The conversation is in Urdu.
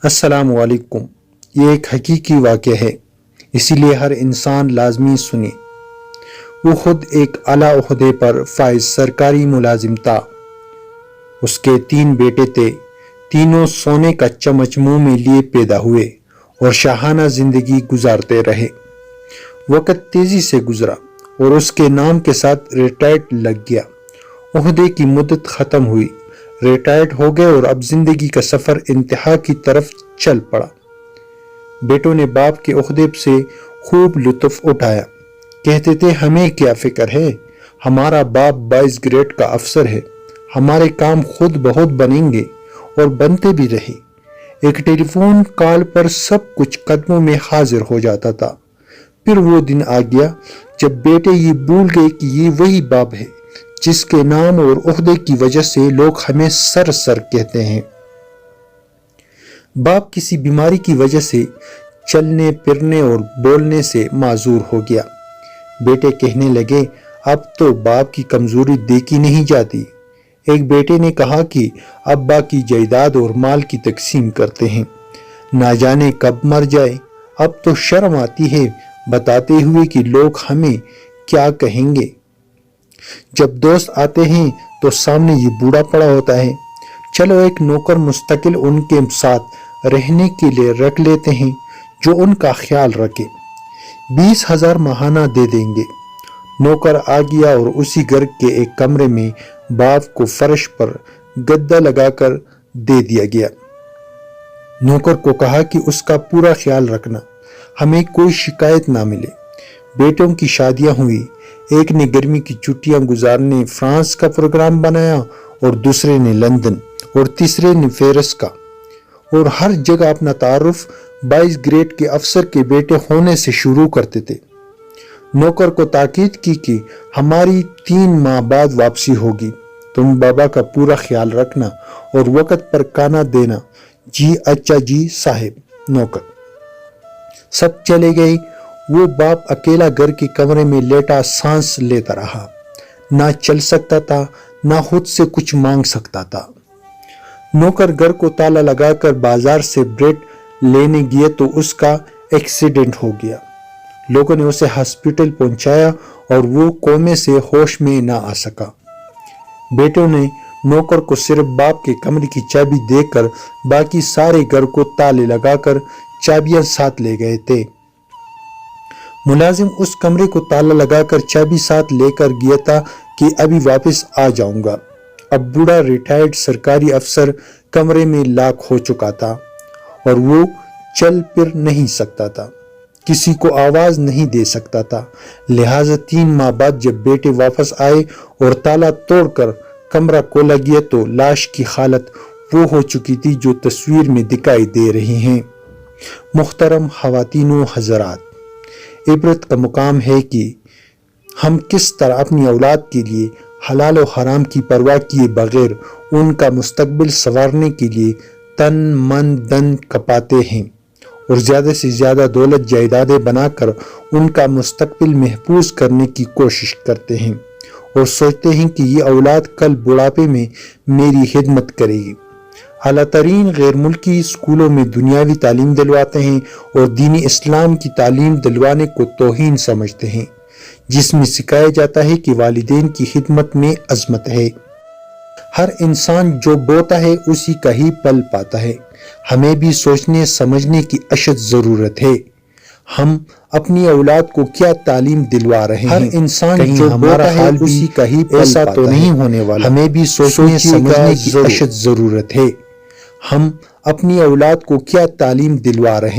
السلام علیکم۔ یہ ایک حقیقی واقعہ ہے، اسی لیے ہر انسان لازمی سنے۔ وہ خود ایک اعلیٰ عہدے پر فائز سرکاری ملازم تھا۔ اس کے 3 بیٹے تھے، تینوں سونے کا چمچ منہ میں لیے پیدا ہوئے اور شاہانہ زندگی گزارتے رہے۔ وقت تیزی سے گزرا اور اس کے نام کے ساتھ ریٹائرڈ لگ گیا۔ عہدے کی مدت ختم ہوئی، ریٹائرڈ ہو گئے اور اب زندگی کا سفر انتہا کی طرف چل پڑا۔ بیٹوں نے باپ کے عہدے سے خوب لطف اٹھایا، کہتے تھے ہمیں کیا فکر ہے، ہمارا باپ 22 گریڈ کا افسر ہے، ہمارے کام خود بہت بنیں گے، اور بنتے بھی رہے۔ ایک ٹیلی فون کال پر سب کچھ قدموں میں حاضر ہو جاتا تھا۔ پھر وہ دن آ گیا جب بیٹے یہ بھول گئے کہ یہ وہی باپ ہے جس کے نام اور عہدے کی وجہ سے لوگ ہمیں سر کہتے ہیں۔ باپ کسی بیماری کی وجہ سے چلنے پھرنے اور بولنے سے معذور ہو گیا۔ بیٹے کہنے لگے اب تو باپ کی کمزوری دیکھی نہیں جاتی۔ ایک بیٹے نے کہا کہ ابا کی جائیداد اور مال کی تقسیم کرتے ہیں، نہ جانے کب مر جائے۔ اب تو شرم آتی ہے بتاتے ہوئے کہ لوگ ہمیں کیا کہیں گے۔ جب دوست آتے ہیں تو سامنے یہ بوڑھا پڑا ہوتا ہے، چلو ایک نوکر مستقل ان کے ساتھ رہنے کے لیے رکھ لیتے ہیں جو ان کا خیال رکھے، 20,000 ماہانہ دے دیں گے۔ نوکر آ گیا اور اسی گھر کے ایک کمرے میں باپ کو فرش پر گدا لگا کر دے دیا گیا۔ نوکر کو کہا کہ اس کا پورا خیال رکھنا، ہمیں کوئی شکایت نہ ملے۔ بیٹوں کی شادیاں ہوئی، ایک نے گرمی کی چھٹیاں گزارنے فرانس کا پروگرام بنایا اور دوسرے نے لندن اور تیسرے نے پیرس کا، اور ہر جگہ اپنا تعارف 22 گریڈ کے افسر کے بیٹے ہونے سے شروع کرتے تھے۔ نوکر کو تاکید کی کہ ہماری 3 ماہ بعد واپسی ہوگی، تم بابا کا پورا خیال رکھنا اور وقت پر کھانا دینا۔ جی اچھا جی صاحب۔ نوکر سب چلے گئے۔ وہ باپ اکیلا گھر کے کمرے میں لیٹا سانس لیتا رہا، نہ چل سکتا تھا، نہ خود سے کچھ مانگ سکتا تھا۔ نوکر گھر کو تالا لگا کر بازار سے بریڈ لینے گیا تو اس کا ایکسیڈنٹ ہو گیا۔ لوگوں نے اسے ہسپتال پہنچایا اور وہ کومے سے ہوش میں نہ آ سکا۔ بیٹوں نے نوکر کو صرف باپ کے کمرے کی چابی دے کر باقی سارے گھر کو تالے لگا کر چابیاں ساتھ لے گئے تھے۔ ملازم اس کمرے کو تالا لگا کر چابی ساتھ لے کر گیا تھا کہ ابھی واپس آ جاؤں گا۔ اب بوڑھا ریٹائرڈ سرکاری افسر کمرے میں لاک ہو چکا تھا اور وہ چل پھر نہیں سکتا تھا، کسی کو آواز نہیں دے سکتا تھا۔ لہٰذا 3 ماہ بعد جب بیٹے واپس آئے اور تالا توڑ کر کمرہ کھولا گیا تو لاش کی حالت وہ ہو چکی تھی جو تصویر میں دکھائی دے رہی ہیں۔ محترم خواتین و حضرات، عبرت کا مقام ہے کہ ہم کس طرح اپنی اولاد کے لیے حلال و حرام کی پرواہ کیے بغیر ان کا مستقبل سنوارنے کے لیے تن من دن کپاتے ہیں اور زیادہ سے زیادہ دولت جائیدادیں بنا کر ان کا مستقبل محفوظ کرنے کی کوشش کرتے ہیں اور سوچتے ہیں کہ یہ اولاد کل بڑھاپے میں میری خدمت کرے گی۔ اعلیٰ ترین غیر ملکی اسکولوں میں دنیاوی تعلیم دلواتے ہیں اور دینی اسلام کی تعلیم دلوانے کو توہین سمجھتے ہیں، جس میں سکھایا جاتا ہے کہ والدین کی خدمت میں عظمت ہے۔ ہر انسان جو بوتا ہے اسی کا ہی پل پاتا ہے۔ ہمیں بھی سوچنے سمجھنے کی اشد ضرورت ہے۔ ہم اپنی اولاد کو کیا تعلیم دلوا رہے ہیں؟ ہر انسان جو بوتا ہے اسی کا ہی پل ایسا تو نہیں ہونے والا۔ ہمیں بھی سوچنے سمجھنے کی اشد ضرورت ہے۔ ہم اپنی اولاد کو کیا تعلیم دلوا رہے ہیں؟